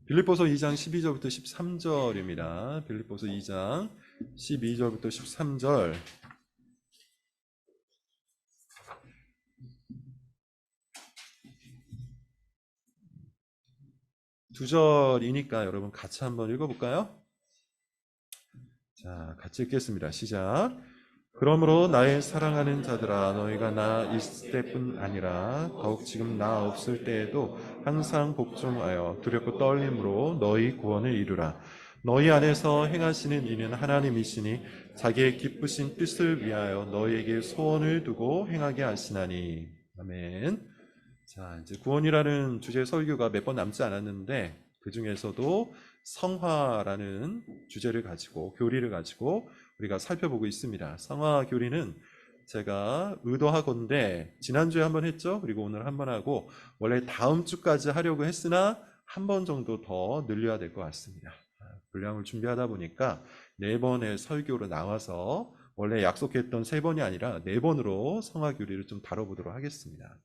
빌립보서 2장 12절부터 13절입니다. 빌립보서 2장 12절부터 13절. 두 절이니까 여러분 같이 한번 읽어볼까요? 자, 같이 읽겠습니다. 시작. 그러므로 나의 사랑하는 자들아, 너희가 나 있을 때뿐 아니라 더욱 지금 나 없을 때에도 항상 복종하여 두렵고 떨림으로 너희 구원을 이루라. 너희 안에서 행하시는 이는 하나님이시니 자기의 기쁘신 뜻을 위하여 너희에게 소원을 두고 행하게 하시나니. 아멘. 자, 이제 구원이라는 주제 설교가 몇 번 남지 않았는데 그 중에서도 성화라는 주제를 가지고, 교리를 가지고 우리가 살펴보고 있습니다. 성화 교리는 제가 의도하건대 지난주에 한번 했죠. 그리고 오늘 한번 하고, 원래 다음 주까지 하려고 했으나 한 번 정도 더 늘려야 될 것 같습니다. 분량을 준비하다 보니까 4번의 설교로 나와서 원래 약속했던 3번이 아니라 4번으로 성화 교리를 좀 다뤄보도록 하겠습니다.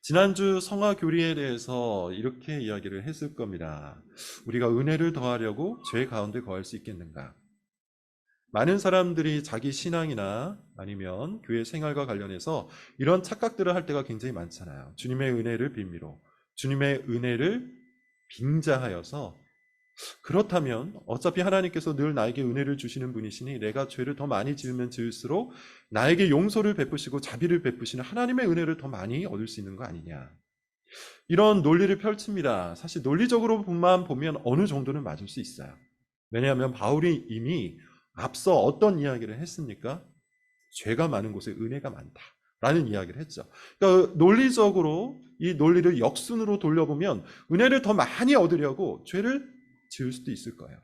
지난주 성화 교리에 대해서 이렇게 이야기를 했을 겁니다. 우리가 은혜를 더하려고 죄 가운데 거할 수 있겠는가? 많은 사람들이 자기 신앙이나 아니면 교회 생활과 관련해서 이런 착각들을 할 때가 굉장히 많잖아요. 주님의 은혜를 빌미로, 주님의 은혜를 빙자하여서, 그렇다면 어차피 하나님께서 늘 나에게 은혜를 주시는 분이시니 내가 죄를 더 많이 지으면 지을수록 나에게 용서를 베푸시고 자비를 베푸시는 하나님의 은혜를 더 많이 얻을 수 있는 거 아니냐, 이런 논리를 펼칩니다. 사실 논리적으로만 보면 어느 정도는 맞을 수 있어요. 왜냐하면 바울이 이미 앞서 어떤 이야기를 했습니까? 죄가 많은 곳에 은혜가 많다라는 이야기를 했죠. 그러니까 논리적으로 이 논리를 역순으로 돌려보면 은혜를 더 많이 얻으려고 죄를 지을 수도 있을 거예요.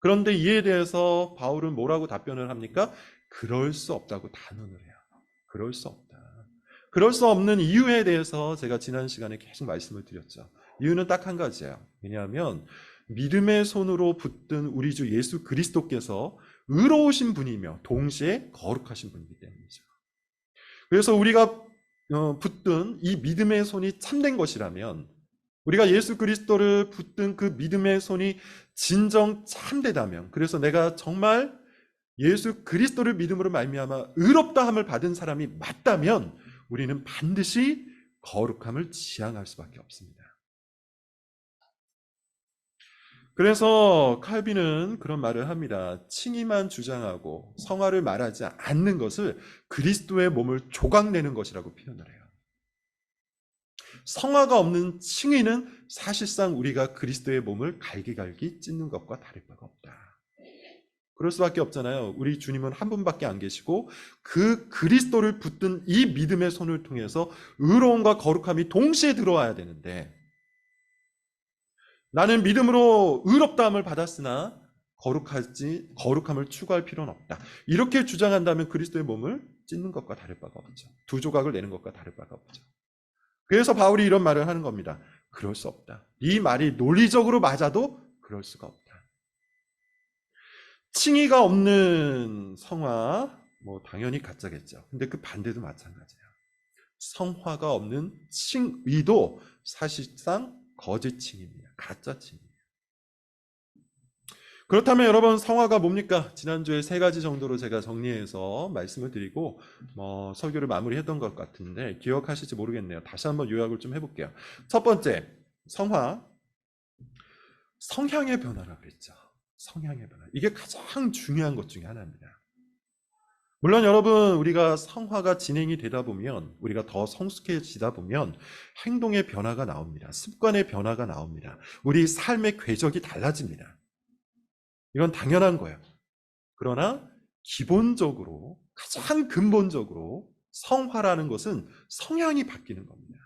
그런데 이에 대해서 바울은 뭐라고 답변을 합니까? 그럴 수 없다고 단언을 해요. 그럴 수 없다. 그럴 수 없는 이유에 대해서 제가 지난 시간에 계속 말씀을 드렸죠. 이유는 딱 한 가지예요. 왜냐하면 믿음의 손으로 붙든 우리 주 예수 그리스도께서 의로우신 분이며 동시에 거룩하신 분이기 때문이죠. 그래서 우리가 붙든 이 믿음의 손이 참된 것이라면, 우리가 예수 그리스도를 붙든 그 믿음의 손이 진정 참되다면, 그래서 내가 정말 예수 그리스도를 믿음으로 말미암아 의롭다함을 받은 사람이 맞다면 우리는 반드시 거룩함을 지향할 수밖에 없습니다. 그래서 칼빈은 그런 말을 합니다. 칭의만 주장하고 성화를 말하지 않는 것을 그리스도의 몸을 조각내는 것이라고 표현을 해요. 성화가 없는 칭의는 사실상 우리가 그리스도의 몸을 갈기갈기 찢는 것과 다를 바가 없다. 그럴 수밖에 없잖아요. 우리 주님은 한 분밖에 안 계시고 그 그리스도를 붙든 이 믿음의 손을 통해서 의로움과 거룩함이 동시에 들어와야 되는데, 나는 믿음으로 의롭다함을 받았으나 거룩함을 추구할 필요는 없다, 이렇게 주장한다면 그리스도의 몸을 찢는 것과 다를 바가 없죠. 두 조각을 내는 것과 다를 바가 없죠. 그래서 바울이 이런 말을 하는 겁니다. 그럴 수 없다. 이 말이 논리적으로 맞아도 그럴 수가 없다. 칭의가 없는 성화, 당연히 가짜겠죠. 근데 그 반대도 마찬가지예요. 성화가 없는 칭의도 사실상 거짓 칭의입니다. 가짜 칭의입니다. 그렇다면 여러분, 성화가 뭡니까? 지난주에 3가지 정도로 제가 정리해서 말씀을 드리고 설교를 마무리했던 것 같은데 기억하실지 모르겠네요. 다시 한번 요약을 좀 해볼게요. 첫 번째, 성화, 성향의 변화라고 그랬죠. 성향의 변화. 이게 가장 중요한 것 중에 하나입니다. 물론 여러분, 우리가 성화가 진행이 되다 보면, 우리가 더 성숙해지다 보면 행동의 변화가 나옵니다. 습관의 변화가 나옵니다. 우리 삶의 궤적이 달라집니다. 이건 당연한 거예요. 그러나 기본적으로, 가장 근본적으로 성화라는 것은 성향이 바뀌는 겁니다.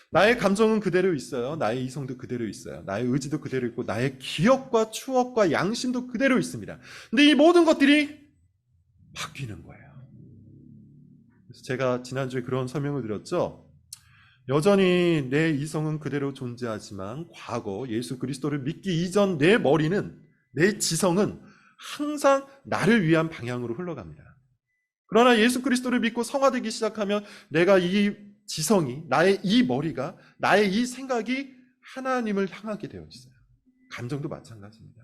나의 감정은 그대로 있어요. 나의 이성도 그대로 있어요. 나의 의지도 그대로 있고 나의 기억과 추억과 양심도 그대로 있습니다. 근데 이 모든 것들이 바뀌는 거예요. 그래서 제가 지난주에 그런 설명을 드렸죠. 여전히 내 이성은 그대로 존재하지만 과거 예수 그리스도를 믿기 이전 내 머리는, 내 지성은 항상 나를 위한 방향으로 흘러갑니다. 그러나 예수 그리스도를 믿고 성화되기 시작하면 내가 이 지성이, 나의 이 머리가, 나의 이 생각이 하나님을 향하게 되어 있어요. 감정도 마찬가지입니다.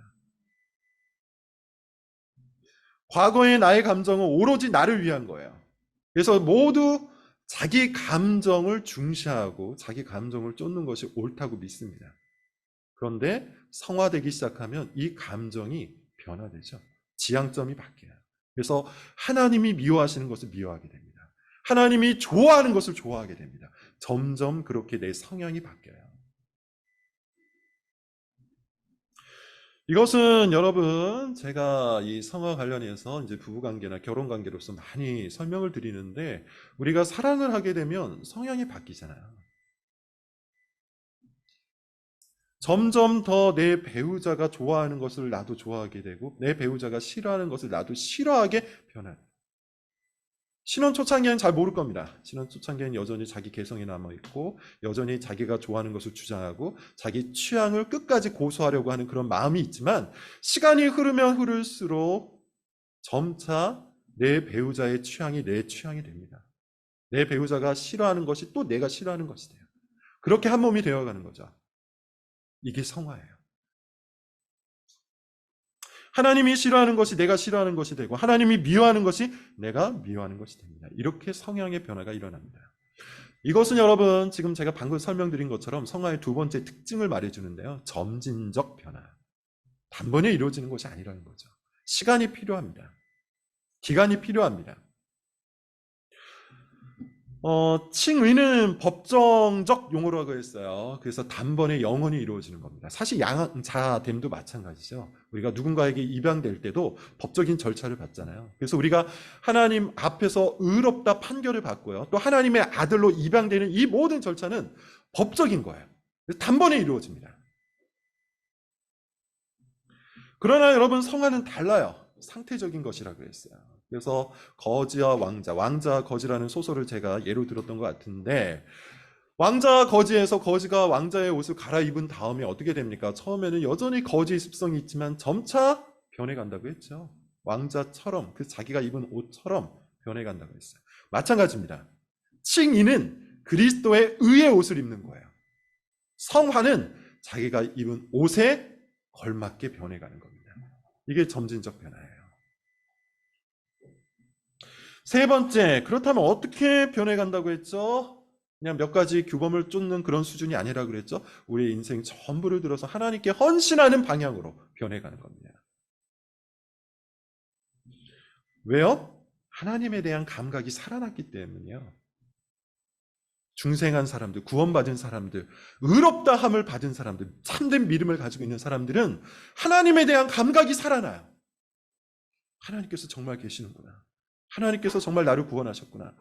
과거의 나의 감정은 오로지 나를 위한 거예요. 그래서 모두 자기 감정을 중시하고 자기 감정을 쫓는 것이 옳다고 믿습니다. 그런데 성화되기 시작하면 이 감정이 변화되죠. 지향점이 바뀌어요. 그래서 하나님이 미워하시는 것을 미워하게 됩니다. 하나님이 좋아하는 것을 좋아하게 됩니다. 점점 그렇게 내 성향이 바뀌어요. 이것은 여러분, 제가 이 성화 관련해서 이제 부부관계나 결혼관계로서 많이 설명을 드리는데, 우리가 사랑을 하게 되면 성향이 바뀌잖아요. 점점 더 내 배우자가 좋아하는 것을 나도 좋아하게 되고, 내 배우자가 싫어하는 것을 나도 싫어하게 변해요. 신혼 초창기에는 잘 모를 겁니다. 신혼 초창기에는 여전히 자기 개성이 남아있고 여전히 자기가 좋아하는 것을 주장하고 자기 취향을 끝까지 고수하려고 하는 그런 마음이 있지만, 시간이 흐르면 흐를수록 점차 내 배우자의 취향이 내 취향이 됩니다. 내 배우자가 싫어하는 것이 또 내가 싫어하는 것이 돼요. 그렇게 한 몸이 되어가는 거죠. 이게 성화예요. 하나님이 싫어하는 것이 내가 싫어하는 것이 되고 하나님이 미워하는 것이 내가 미워하는 것이 됩니다. 이렇게 성향의 변화가 일어납니다. 이것은 여러분, 지금 제가 방금 설명드린 것처럼 성화의 두 번째 특징을 말해주는데요. 점진적 변화. 단번에 이루어지는 것이 아니라는 거죠. 시간이 필요합니다. 기간이 필요합니다. 칭의는 법정적 용어라고 했어요. 그래서 단번에 영원히 이루어지는 겁니다. 사실 양자됨도 마찬가지죠. 우리가 누군가에게 입양될 때도 법적인 절차를 받잖아요. 그래서 우리가 하나님 앞에서 의롭다 판결을 받고요, 또 하나님의 아들로 입양되는 이 모든 절차는 법적인 거예요. 단번에 이루어집니다. 그러나 여러분, 성화는 달라요. 상태적인 것이라고 했어요. 그래서 거지와 왕자, 왕자와 거지라는 소설을 제가 예로 들었던 것 같은데, 왕자와 거지에서 거지가 왕자의 옷을 갈아입은 다음에 어떻게 됩니까? 처음에는 여전히 거지의 습성이 있지만 점차 변해간다고 했죠. 왕자처럼, 그 자기가 입은 옷처럼 변해간다고 했어요. 마찬가지입니다. 칭의는 그리스도의 의의 옷을 입는 거예요. 성화는 자기가 입은 옷에 걸맞게 변해가는 겁니다. 이게 점진적 변화예요. 세 번째, 그렇다면 어떻게 변해간다고 했죠? 그냥 몇 가지 규범을 쫓는 그런 수준이 아니라 그랬죠? 우리의 인생 전부를 들어서 하나님께 헌신하는 방향으로 변해가는 겁니다. 왜요? 하나님에 대한 감각이 살아났기 때문이요. 중생한 사람들, 구원받은 사람들, 의롭다함을 받은 사람들, 참된 믿음을 가지고 있는 사람들은 하나님에 대한 감각이 살아나요. 하나님께서 정말 계시는구나. 하나님께서 정말 나를 구원하셨구나.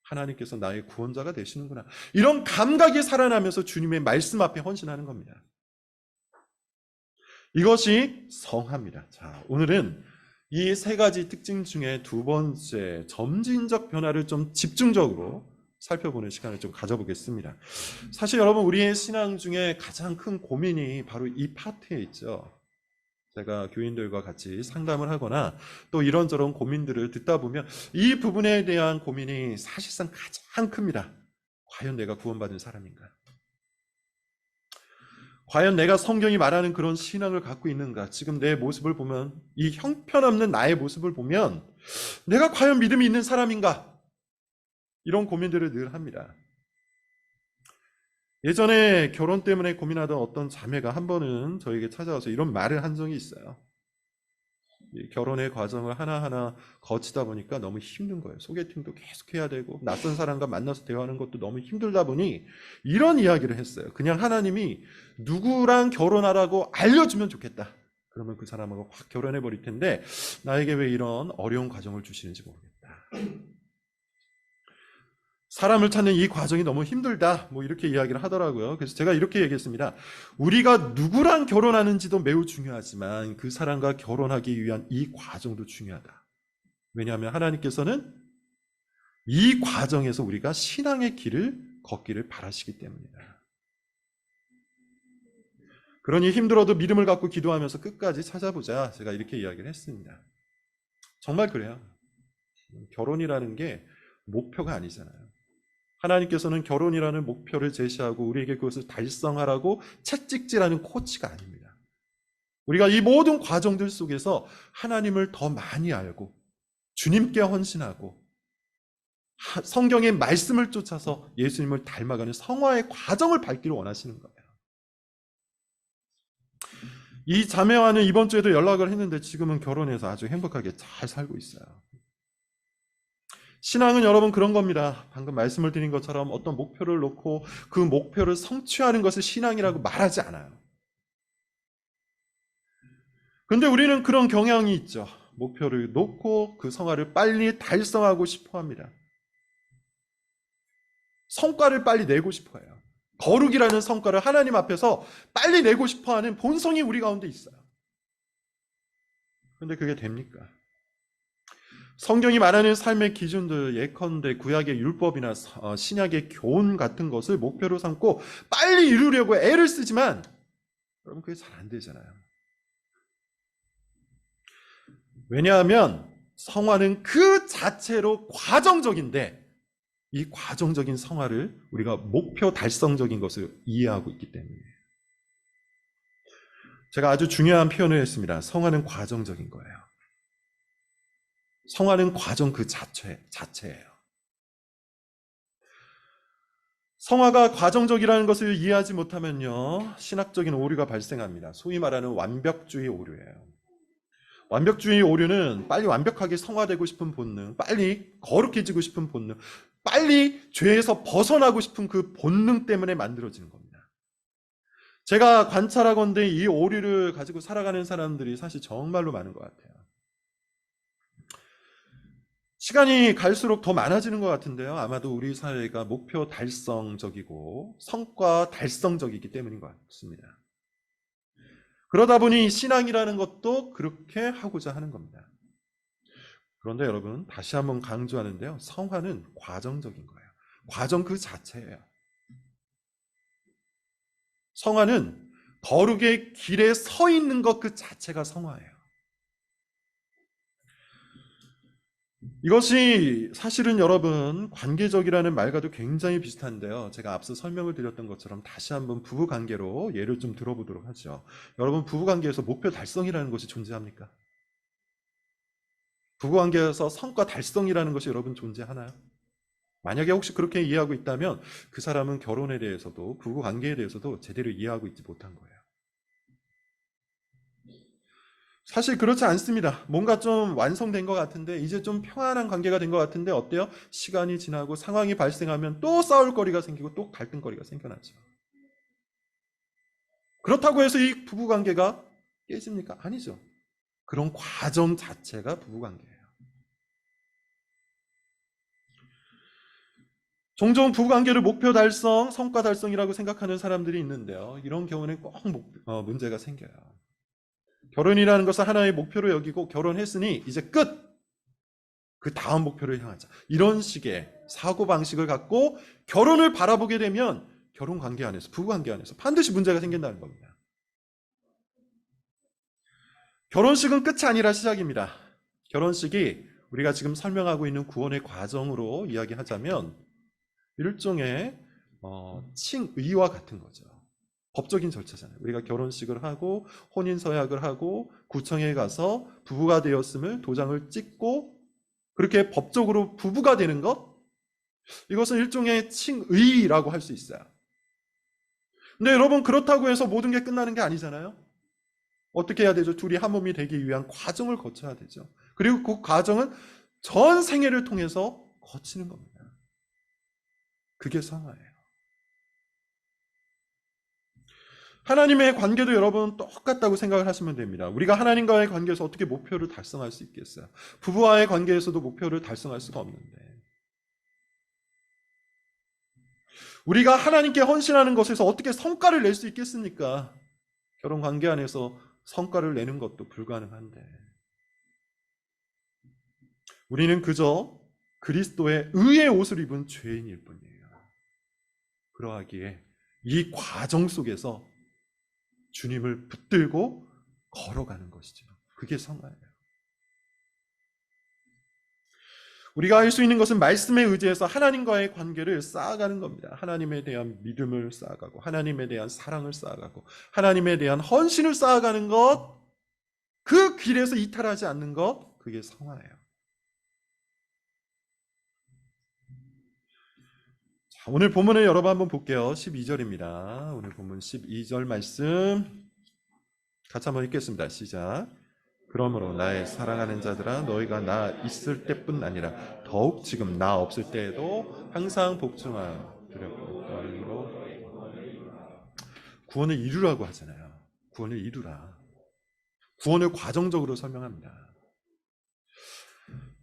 하나님께서 나의 구원자가 되시는구나. 이런 감각이 살아나면서 주님의 말씀 앞에 헌신하는 겁니다. 이것이 성화입니다. 자, 오늘은 이 세 가지 특징 중에 두 번째, 점진적 변화를 좀 집중적으로 살펴보는 시간을 좀 가져보겠습니다. 사실 여러분, 우리의 신앙 중에 가장 큰 고민이 바로 이 파트에 있죠. 제가 교인들과 같이 상담을 하거나 또 이런저런 고민들을 듣다 보면 이 부분에 대한 고민이 사실상 가장 큽니다. 과연 내가 구원받은 사람인가? 과연 내가 성경이 말하는 그런 신앙을 갖고 있는가? 지금 내 모습을 보면, 이 형편없는 나의 모습을 보면 내가 과연 믿음이 있는 사람인가? 이런 고민들을 늘 합니다. 예전에 결혼 때문에 고민하던 어떤 자매가 한 번은 저에게 찾아와서 이런 말을 한 적이 있어요. 결혼의 과정을 하나하나 거치다 보니까 너무 힘든 거예요. 소개팅도 계속 해야 되고 낯선 사람과 만나서 대화하는 것도 너무 힘들다 보니 이런 이야기를 했어요. 그냥 하나님이 누구랑 결혼하라고 알려주면 좋겠다. 그러면 그 사람하고 확 결혼해 버릴 텐데 나에게 왜 이런 어려운 과정을 주시는지 모르겠다. 사람을 찾는 이 과정이 너무 힘들다. 뭐 이렇게 이야기를 하더라고요. 그래서 제가 이렇게 얘기했습니다. 우리가 누구랑 결혼하는지도 매우 중요하지만 그 사람과 결혼하기 위한 이 과정도 중요하다. 왜냐하면 하나님께서는 이 과정에서 우리가 신앙의 길을 걷기를 바라시기 때문이다. 그러니 힘들어도 믿음을 갖고 기도하면서 끝까지 찾아보자. 제가 이렇게 이야기를 했습니다. 정말 그래요. 결혼이라는 게 목표가 아니잖아요. 하나님께서는 결혼이라는 목표를 제시하고 우리에게 그것을 달성하라고 채찍질하는 코치가 아닙니다. 우리가 이 모든 과정들 속에서 하나님을 더 많이 알고 주님께 헌신하고 성경의 말씀을 쫓아서 예수님을 닮아가는 성화의 과정을 밟기를 원하시는 거예요. 이 자매와는 이번 주에도 연락을 했는데 지금은 결혼해서 아주 행복하게 잘 살고 있어요. 신앙은 여러분 그런 겁니다. 방금 말씀을 드린 것처럼 어떤 목표를 놓고 그 목표를 성취하는 것을 신앙이라고 말하지 않아요. 그런데 우리는 그런 경향이 있죠. 목표를 놓고 그 성화를 빨리 달성하고 싶어 합니다. 성과를 빨리 내고 싶어 해요. 거룩이라는 성과를 하나님 앞에서 빨리 내고 싶어 하는 본성이 우리 가운데 있어요. 그런데 그게 됩니까? 성경이 말하는 삶의 기준들, 예컨대 구약의 율법이나 신약의 교훈 같은 것을 목표로 삼고 빨리 이루려고 애를 쓰지만 여러분 그게 잘 안 되잖아요. 왜냐하면 성화는 그 자체로 과정적인데 이 과정적인 성화를 우리가 목표 달성적인 것을 이해하고 있기 때문이에요. 제가 아주 중요한 표현을 했습니다. 성화는 과정적인 거예요. 성화는 과정 그 자체예요. 성화가 과정적이라는 것을 이해하지 못하면요, 신학적인 오류가 발생합니다. 소위 말하는 완벽주의 오류예요. 완벽주의 오류는 빨리 완벽하게 성화되고 싶은 본능, 빨리 거룩해지고 싶은 본능, 빨리 죄에서 벗어나고 싶은 그 본능 때문에 만들어지는 겁니다. 제가 관찰하건대 이 오류를 가지고 살아가는 사람들이 사실 정말로 많은 것 같아요. 시간이 갈수록 더 많아지는 것 같은데요. 아마도 우리 사회가 목표 달성적이고 성과 달성적이기 때문인 것 같습니다. 그러다 보니 신앙이라는 것도 그렇게 하고자 하는 겁니다. 그런데 여러분 다시 한번 강조하는데요. 성화는 과정적인 거예요. 과정 그 자체예요. 성화는 거룩의 길에 서 있는 것 그 자체가 성화예요. 이것이 사실은 여러분 관계적이라는 말과도 굉장히 비슷한데요. 제가 앞서 설명을 드렸던 것처럼 다시 한번 부부관계로 예를 좀 들어보도록 하죠. 여러분 부부관계에서 목표 달성이라는 것이 존재합니까? 부부관계에서 성과 달성이라는 것이 여러분 존재하나요? 만약에 혹시 그렇게 이해하고 있다면 그 사람은 결혼에 대해서도 부부관계에 대해서도 제대로 이해하고 있지 못한 거예요. 사실 그렇지 않습니다. 뭔가 좀 완성된 것 같은데 이제 좀 평안한 관계가 된 것 같은데 어때요? 시간이 지나고 상황이 발생하면 또 싸울 거리가 생기고 또 갈등거리가 생겨나죠. 그렇다고 해서 이 부부관계가 깨집니까? 아니죠. 그런 과정 자체가 부부관계예요. 종종 부부관계를 목표 달성, 성과 달성이라고 생각하는 사람들이 있는데요. 이런 경우는 꼭 문제가 생겨요. 결혼이라는 것을 하나의 목표로 여기고 결혼했으니 이제 끝! 그 다음 목표를 향하자. 이런 식의 사고방식을 갖고 결혼을 바라보게 되면 결혼관계 안에서, 부부관계 안에서 반드시 문제가 생긴다는 겁니다. 결혼식은 끝이 아니라 시작입니다. 결혼식이 우리가 지금 설명하고 있는 구원의 과정으로 이야기하자면 일종의 칭의와 같은 거죠. 법적인 절차잖아요. 우리가 결혼식을 하고 혼인서약을 하고 구청에 가서 부부가 되었음을 도장을 찍고 그렇게 법적으로 부부가 되는 것, 이것은 일종의 칭의라고 할 수 있어요. 근데 여러분 그렇다고 해서 모든 게 끝나는 게 아니잖아요. 어떻게 해야 되죠? 둘이 한 몸이 되기 위한 과정을 거쳐야 되죠. 그리고 그 과정은 전 생애를 통해서 거치는 겁니다. 그게 성화예요. 하나님의 관계도 여러분 똑같다고 생각을 하시면 됩니다. 우리가 하나님과의 관계에서 어떻게 목표를 달성할 수 있겠어요? 부부와의 관계에서도 목표를 달성할 수가 없는데 우리가 하나님께 헌신하는 것에서 어떻게 성과를 낼 수 있겠습니까? 결혼 관계 안에서 성과를 내는 것도 불가능한데 우리는 그저 그리스도의 의의 옷을 입은 죄인일 뿐이에요. 그러하기에 이 과정 속에서 주님을 붙들고 걸어가는 것이죠. 그게 성화예요. 우리가 할 수 있는 것은 말씀에 의지해서 하나님과의 관계를 쌓아가는 겁니다. 하나님에 대한 믿음을 쌓아가고 하나님에 대한 사랑을 쌓아가고 하나님에 대한 헌신을 쌓아가는 것, 그 길에서 이탈하지 않는 것, 그게 성화예요. 자, 오늘 본문을 여러분 한번 볼게요. 12절입니다. 오늘 본문 12절 말씀 같이 한번 읽겠습니다. 시작. 그러므로 나의 사랑하는 자들아, 너희가 나 있을 때뿐 아니라 더욱 지금 나 없을 때에도 항상 복종하여 두렵고 너희로 구원을 이루라고 하잖아요. 구원을 이루라. 구원을 과정적으로 설명합니다.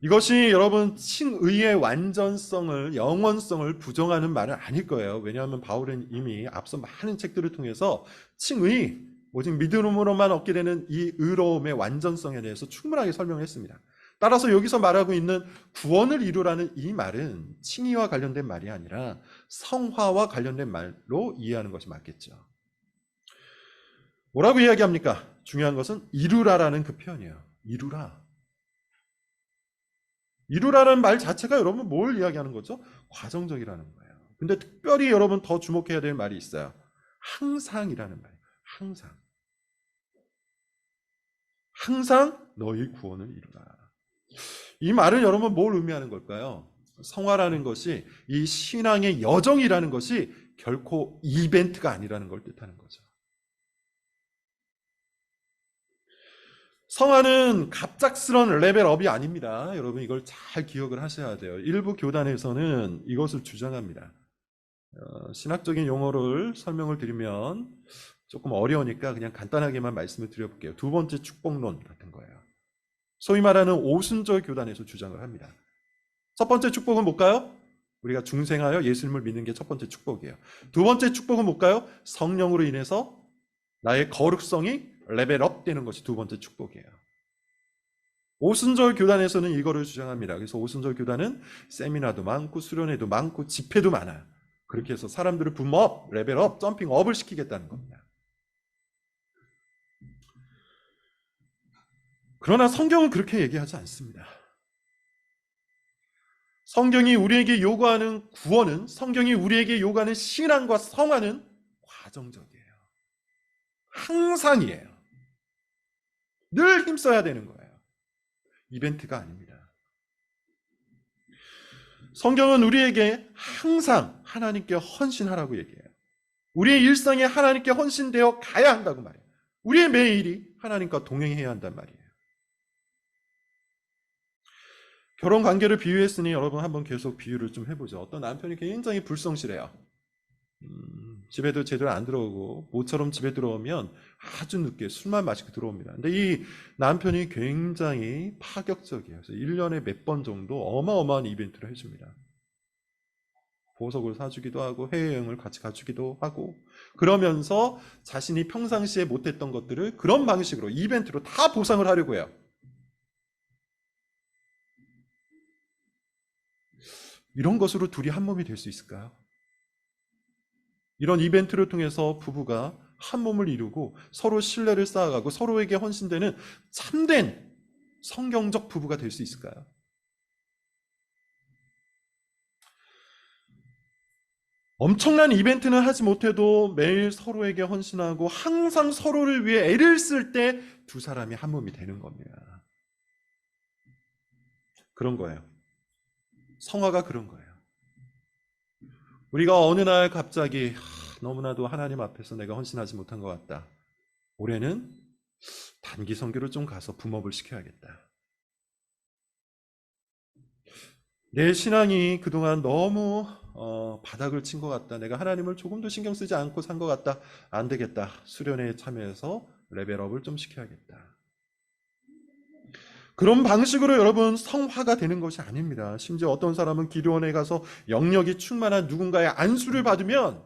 이것이 여러분 칭의의 완전성을, 영원성을 부정하는 말은 아닐 거예요. 왜냐하면 바울은 이미 앞서 많은 책들을 통해서 칭의, 오직 믿음으로만 얻게 되는 이 의로움의 완전성에 대해서 충분하게 설명했습니다. 따라서 여기서 말하고 있는 구원을 이루라는 이 말은 칭의와 관련된 말이 아니라 성화와 관련된 말로 이해하는 것이 맞겠죠. 뭐라고 이야기합니까? 중요한 것은 이루라라는 그 표현이에요. 이루라. 이루라는 말 자체가 여러분 뭘 이야기하는 거죠? 과정적이라는 거예요. 근데 특별히 여러분 더 주목해야 될 말이 있어요. 항상이라는 말이에요. 항상. 항상 너희 구원을 이루라. 이 말은 여러분 뭘 의미하는 걸까요? 성화라는 것이, 이 신앙의 여정이라는 것이 결코 이벤트가 아니라는 걸 뜻하는 거죠. 성화는 갑작스런 레벨업이 아닙니다. 여러분 이걸 잘 기억을 하셔야 돼요. 일부 교단에서는 이것을 주장합니다. 신학적인 용어를 설명을 드리면 조금 어려우니까 그냥 간단하게만 말씀을 드려볼게요. 두 번째 축복론 같은 거예요. 소위 말하는 오순절 교단에서 주장을 합니다. 첫 번째 축복은 뭘까요? 우리가 중생하여 예수님을 믿는 게 첫 번째 축복이에요. 두 번째 축복은 뭘까요? 성령으로 인해서 나의 거룩성이 레벨업 되는 것이 두 번째 축복이에요. 오순절 교단에서는 이거를 주장합니다. 그래서 오순절 교단은 세미나도 많고 수련회도 많고 집회도 많아요. 그렇게 해서 사람들을 붐업, 레벨업, 점핑업을 시키겠다는 겁니다. 그러나 성경은 그렇게 얘기하지 않습니다. 성경이 우리에게 요구하는 구원은, 성경이 우리에게 요구하는 신앙과 성화는 과정적이에요. 항상이에요. 늘 힘써야 되는 거예요. 이벤트가 아닙니다. 성경은 우리에게 항상 하나님께 헌신하라고 얘기해요. 우리의 일상에 하나님께 헌신되어 가야 한다고 말해요. 우리의 매일이 하나님과 동행해야 한단 말이에요. 결혼 관계를 비유했으니 여러분 한번 계속 비유를 좀 해보죠. 어떤 남편이 굉장히 불성실해요. 집에도 제대로 안 들어오고 모처럼 집에 들어오면 아주 늦게 술만 마시고 들어옵니다. 근데 이 남편이 굉장히 파격적이에요. 그래서 1년에 몇 번 정도 어마어마한 이벤트를 해줍니다. 보석을 사주기도 하고 해외여행을 같이 가주기도 하고, 그러면서 자신이 평상시에 못했던 것들을 그런 방식으로 이벤트로 다 보상을 하려고 해요. 이런 것으로 둘이 한 몸이 될 수 있을까요? 이런 이벤트를 통해서 부부가 한 몸을 이루고 서로 신뢰를 쌓아가고 서로에게 헌신되는 참된 성경적 부부가 될 수 있을까요? 엄청난 이벤트는 하지 못해도 매일 서로에게 헌신하고 항상 서로를 위해 애를 쓸 때 두 사람이 한 몸이 되는 겁니다. 그런 거예요. 성화가 그런 거예요. 우리가 어느 날 갑자기 너무나도 하나님 앞에서 내가 헌신하지 못한 것 같다. 올해는 단기 선교를 좀 가서 붐업을 시켜야겠다. 내 신앙이 그동안 너무 바닥을 친 것 같다. 내가 하나님을 조금도 신경 쓰지 않고 산 것 같다. 안 되겠다. 수련회에 참여해서 레벨업을 좀 시켜야겠다. 그런 방식으로 여러분 성화가 되는 것이 아닙니다. 심지어 어떤 사람은 기도원에 가서 영역이 충만한 누군가의 안수를 받으면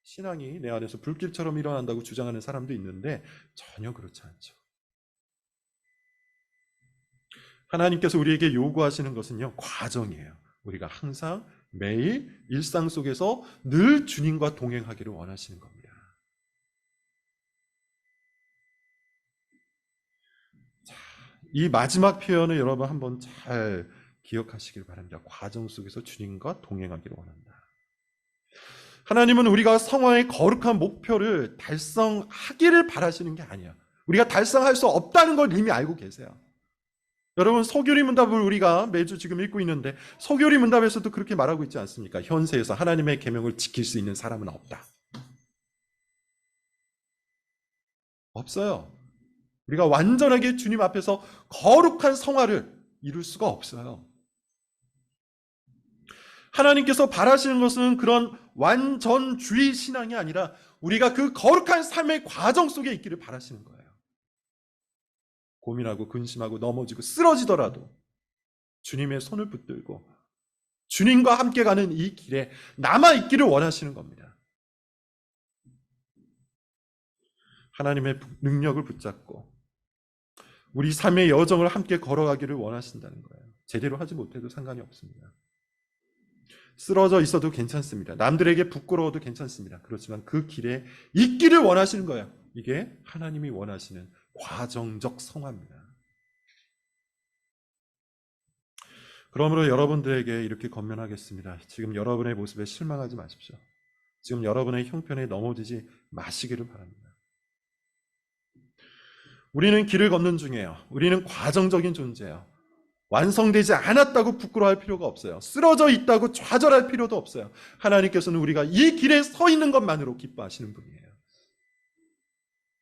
신앙이 내 안에서 불길처럼 일어난다고 주장하는 사람도 있는데 전혀 그렇지 않죠. 하나님께서 우리에게 요구하시는 것은요, 과정이에요. 우리가 항상 매일 일상 속에서 늘 주님과 동행하기를 원하시는 겁니다. 자, 이 마지막 표현을 여러분 한번 잘 기억하시길 바랍니다. 과정 속에서 주님과 동행하기를 원한다. 하나님은 우리가 성화의 거룩한 목표를 달성하기를 바라시는 게 아니야. 우리가 달성할 수 없다는 걸 이미 알고 계세요. 여러분, 소교리 문답을 우리가 매주 지금 읽고 있는데 소교리 문답에서도 그렇게 말하고 있지 않습니까? 현세에서 하나님의 계명을 지킬 수 있는 사람은 없다. 없어요. 우리가 완전하게 주님 앞에서 거룩한 성화를 이룰 수가 없어요. 하나님께서 바라시는 것은 그런 완전주의 신앙이 아니라 우리가 그 거룩한 삶의 과정 속에 있기를 바라시는 거예요. 고민하고 근심하고 넘어지고 쓰러지더라도 주님의 손을 붙들고 주님과 함께 가는 이 길에 남아있기를 원하시는 겁니다. 하나님의 능력을 붙잡고 우리 삶의 여정을 함께 걸어가기를 원하신다는 거예요. 제대로 하지 못해도 상관이 없습니다. 쓰러져 있어도 괜찮습니다. 남들에게 부끄러워도 괜찮습니다. 그렇지만 그 길에 있기를 원하시는 거예요. 이게 하나님이 원하시는 과정적 성화입니다. 그러므로 여러분들에게 이렇게 권면하겠습니다. 지금 여러분의 모습에 실망하지 마십시오. 지금 여러분의 형편에 넘어지지 마시기를 바랍니다. 우리는 길을 걷는 중이에요. 우리는 과정적인 존재예요. 완성되지 않았다고 부끄러워할 필요가 없어요. 쓰러져 있다고 좌절할 필요도 없어요. 하나님께서는 우리가 이 길에 서 있는 것만으로 기뻐하시는 분이에요.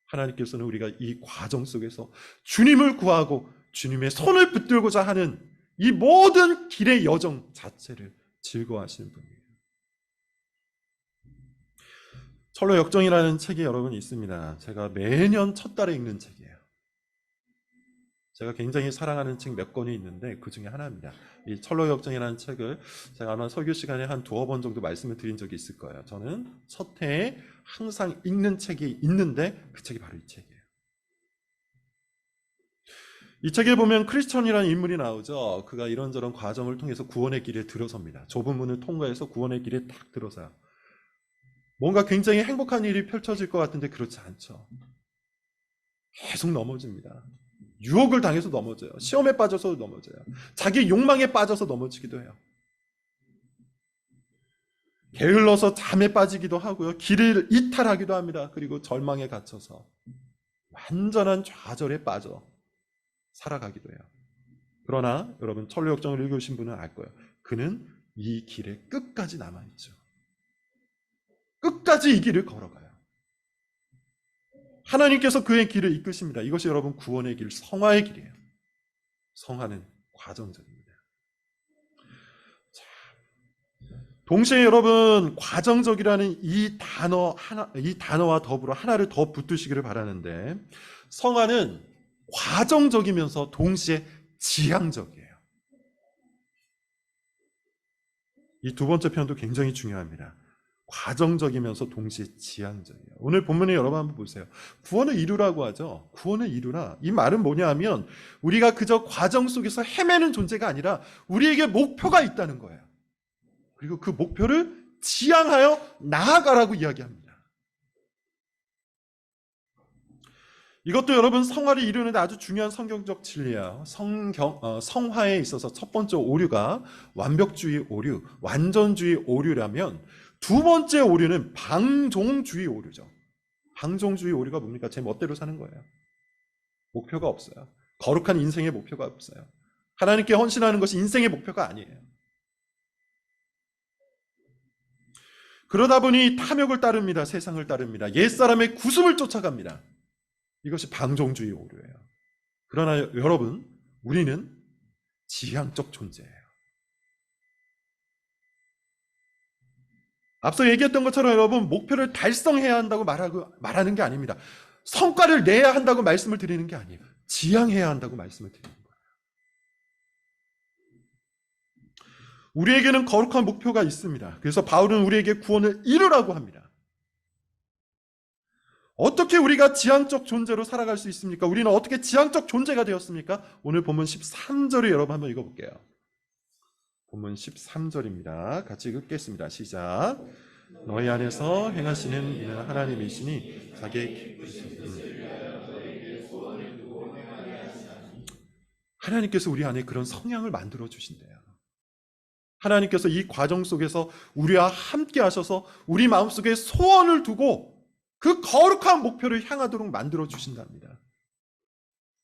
하나님께서는 우리가 이 과정 속에서 주님을 구하고 주님의 손을 붙들고자 하는 이 모든 길의 여정 자체를 즐거워하시는 분이에요. 철로 역정이라는 책이 여러분 있습니다. 제가 매년 첫 달에 읽는 책이에요. 제가 굉장히 사랑하는 책 몇 권이 있는데 그 중에 하나입니다. 이 철로 역정이라는 책을 제가 아마 설교 시간에 한 2-3번 정도 말씀을 드린 적이 있을 거예요. 저는 첫 해에 항상 읽는 책이 있는데 그 책이 바로 이 책이에요. 이 책에 보면 크리스천이라는 인물이 나오죠. 그가 이런저런 과정을 통해서 구원의 길에 들어섭니다. 좁은 문을 통과해서 구원의 길에 딱 들어서요. 뭔가 굉장히 행복한 일이 펼쳐질 것 같은데 그렇지 않죠. 계속 넘어집니다. 유혹을 당해서 넘어져요. 시험에 빠져서 넘어져요. 자기 욕망에 빠져서 넘어지기도 해요. 게을러서 잠에 빠지기도 하고요. 길을 이탈하기도 합니다. 그리고 절망에 갇혀서 완전한 좌절에 빠져 살아가기도 해요. 그러나 여러분 철로 역정을 읽으신 분은 알 거예요. 그는 이 길에 끝까지 남아있죠. 끝까지 이 길을 걸어가요. 하나님께서 그의 길을 이끄십니다. 이것이 여러분 구원의 길, 성화의 길이에요. 성화는 과정적입니다. 자, 동시에 여러분 과정적이라는 이 단어와 더불어 하나를 더 붙드시기를 바라는데 성화는 과정적이면서 동시에 지향적이에요. 이 두 번째 표현도 굉장히 중요합니다. 과정적이면서 동시에 지향적이에요. 오늘 본문에 여러분 한번 보세요. 구원을 이루라고 하죠. 구원을 이루라. 이 말은 뭐냐 하면 우리가 그저 과정 속에서 헤매는 존재가 아니라 우리에게 목표가 있다는 거예요. 그리고 그 목표를 지향하여 나아가라고 이야기합니다. 이것도 여러분 성화를 이루는 데 아주 중요한 성경적 진리예요. 성화에 있어서 첫 번째 오류가 완벽주의 오류, 완전주의 오류라면 두 번째 오류는 방종주의 오류죠. 방종주의 오류가 뭡니까? 제 멋대로 사는 거예요. 목표가 없어요. 거룩한 인생의 목표가 없어요. 하나님께 헌신하는 것이 인생의 목표가 아니에요. 그러다 보니 탐욕을 따릅니다. 세상을 따릅니다. 옛사람의 구습을 쫓아갑니다. 이것이 방종주의 오류예요. 그러나 여러분, 우리는 지향적 존재예요. 앞서 얘기했던 것처럼 여러분 목표를 달성해야 한다고 말하는 게 아닙니다. 성과를 내야 한다고 말씀을 드리는 게 아니에요. 지향해야 한다고 말씀을 드리는 거예요. 우리에게는 거룩한 목표가 있습니다. 그래서 바울은 우리에게 구원을 이루라고 합니다. 어떻게 우리가 지향적 존재로 살아갈 수 있습니까? 우리는 어떻게 지향적 존재가 되었습니까? 오늘 본문 13절을 여러분 한번 읽어볼게요. 본문 13절입니다. 같이 읽겠습니다. 시작. 너희 안에서 행하시는 이는 하나님이시니 자기의 하나님께서 우리 안에 그런 성향을 만들어 주신대요. 하나님께서 이 과정 속에서 우리와 함께 하셔서 우리 마음속에 소원을 두고 그 거룩한 목표를 향하도록 만들어 주신답니다.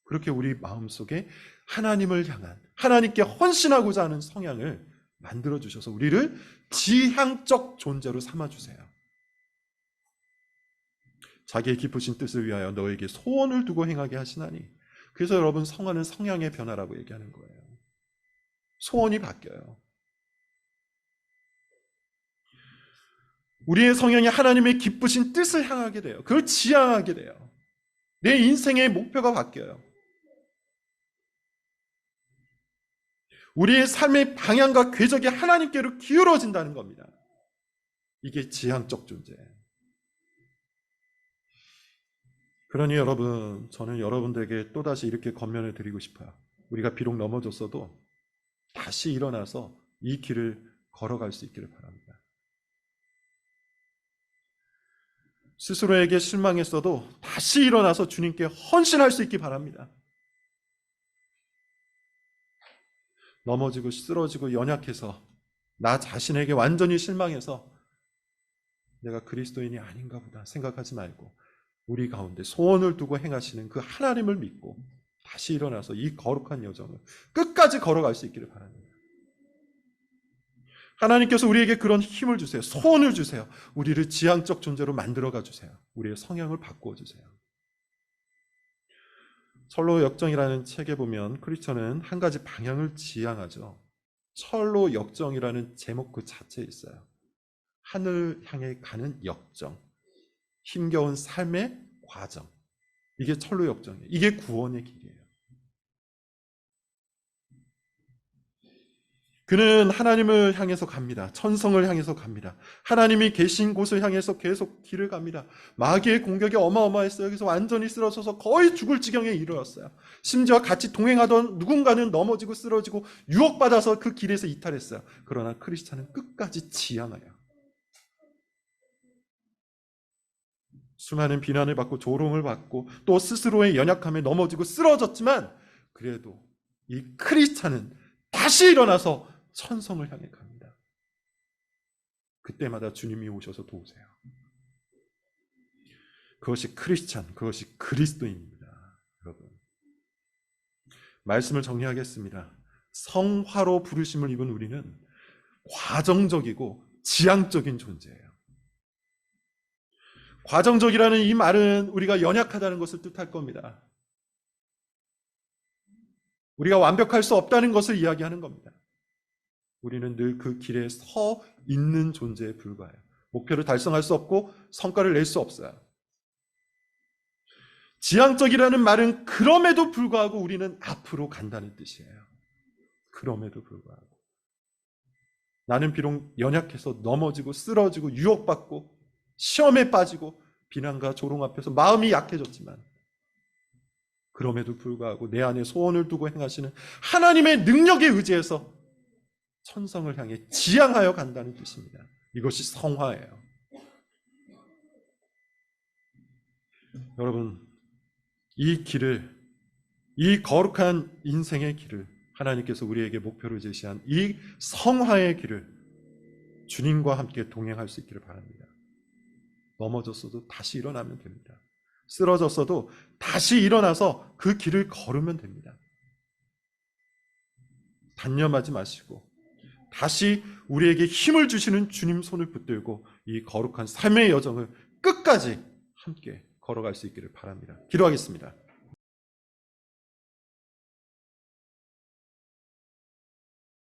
그렇게 우리 마음속에 하나님을 향한, 하나님께 헌신하고자 하는 성향을 만들어 주셔서 우리를 지향적 존재로 삼아 주세요. 자기의 깊으신 뜻을 위하여 너에게 소원을 두고 행하게 하시나니. 그래서 여러분, 성화는 성향의 변화라고 얘기하는 거예요. 소원이 바뀌어요. 우리의 성향이 하나님의 기쁘신 뜻을 향하게 돼요. 그걸 지향하게 돼요. 내 인생의 목표가 바뀌어요. 우리의 삶의 방향과 궤적이 하나님께로 기울어진다는 겁니다. 이게 지향적 존재예요. 그러니 여러분, 저는 여러분들에게 또다시 이렇게 권면을 드리고 싶어요. 우리가 비록 넘어졌어도 다시 일어나서 이 길을 걸어갈 수 있기를 바랍니다. 스스로에게 실망했어도 다시 일어나서 주님께 헌신할 수 있기 바랍니다. 넘어지고 쓰러지고 연약해서 나 자신에게 완전히 실망해서 내가 그리스도인이 아닌가 보다 생각하지 말고 우리 가운데 소원을 두고 행하시는 그 하나님을 믿고 다시 일어나서 이 거룩한 여정을 끝까지 걸어갈 수 있기를 바랍니다. 하나님께서 우리에게 그런 힘을 주세요. 소원을 주세요. 우리를 지향적 존재로 만들어가 주세요. 우리의 성향을 바꾸어 주세요. 철로 역정이라는 책에 보면 크리스천은 한 가지 방향을 지향하죠. 철로 역정이라는 제목 그 자체에 있어요. 하늘 향해 가는 역정, 힘겨운 삶의 과정. 이게 철로 역정이에요. 이게 구원의 길이에요. 그는 하나님을 향해서 갑니다. 천성을 향해서 갑니다. 하나님이 계신 곳을 향해서 계속 길을 갑니다. 마귀의 공격이 어마어마했어요. 여기서 완전히 쓰러져서 거의 죽을 지경에 이르렀어요. 심지어 같이 동행하던 누군가는 넘어지고 쓰러지고 유혹받아서 그 길에서 이탈했어요. 그러나 크리스찬은 끝까지 지향하여 수많은 비난을 받고 조롱을 받고 또 스스로의 연약함에 넘어지고 쓰러졌지만 그래도 이 크리스찬은 다시 일어나서 천성을 향해 갑니다. 그때마다 주님이 오셔서 도우세요. 그것이 크리스찬, 그것이 그리스도인입니다. 여러분, 말씀을 정리하겠습니다. 성화로 부르심을 입은 우리는 과정적이고 지향적인 존재예요. 과정적이라는 이 말은 우리가 연약하다는 것을 뜻할 겁니다. 우리가 완벽할 수 없다는 것을 이야기하는 겁니다. 우리는 늘 그 길에 서 있는 존재에 불과해요. 목표를 달성할 수 없고 성과를 낼 수 없어요. 지향적이라는 말은 그럼에도 불구하고 우리는 앞으로 간다는 뜻이에요. 그럼에도 불구하고. 나는 비록 연약해서 넘어지고 쓰러지고 유혹받고 시험에 빠지고 비난과 조롱 앞에서 마음이 약해졌지만 그럼에도 불구하고 내 안에 소원을 두고 행하시는 하나님의 능력에 의지해서 천성을 향해 지향하여 간다는 뜻입니다. 이것이 성화예요. 여러분, 이 길을, 이 거룩한 인생의 길을 하나님께서 우리에게 목표로 제시한 이 성화의 길을 주님과 함께 동행할 수 있기를 바랍니다. 넘어졌어도 다시 일어나면 됩니다. 쓰러졌어도 다시 일어나서 그 길을 걸으면 됩니다. 단념하지 마시고 다시 우리에게 힘을 주시는 주님 손을 붙들고 이 거룩한 삶의 여정을 끝까지 함께 걸어갈 수 있기를 바랍니다. 기도하겠습니다.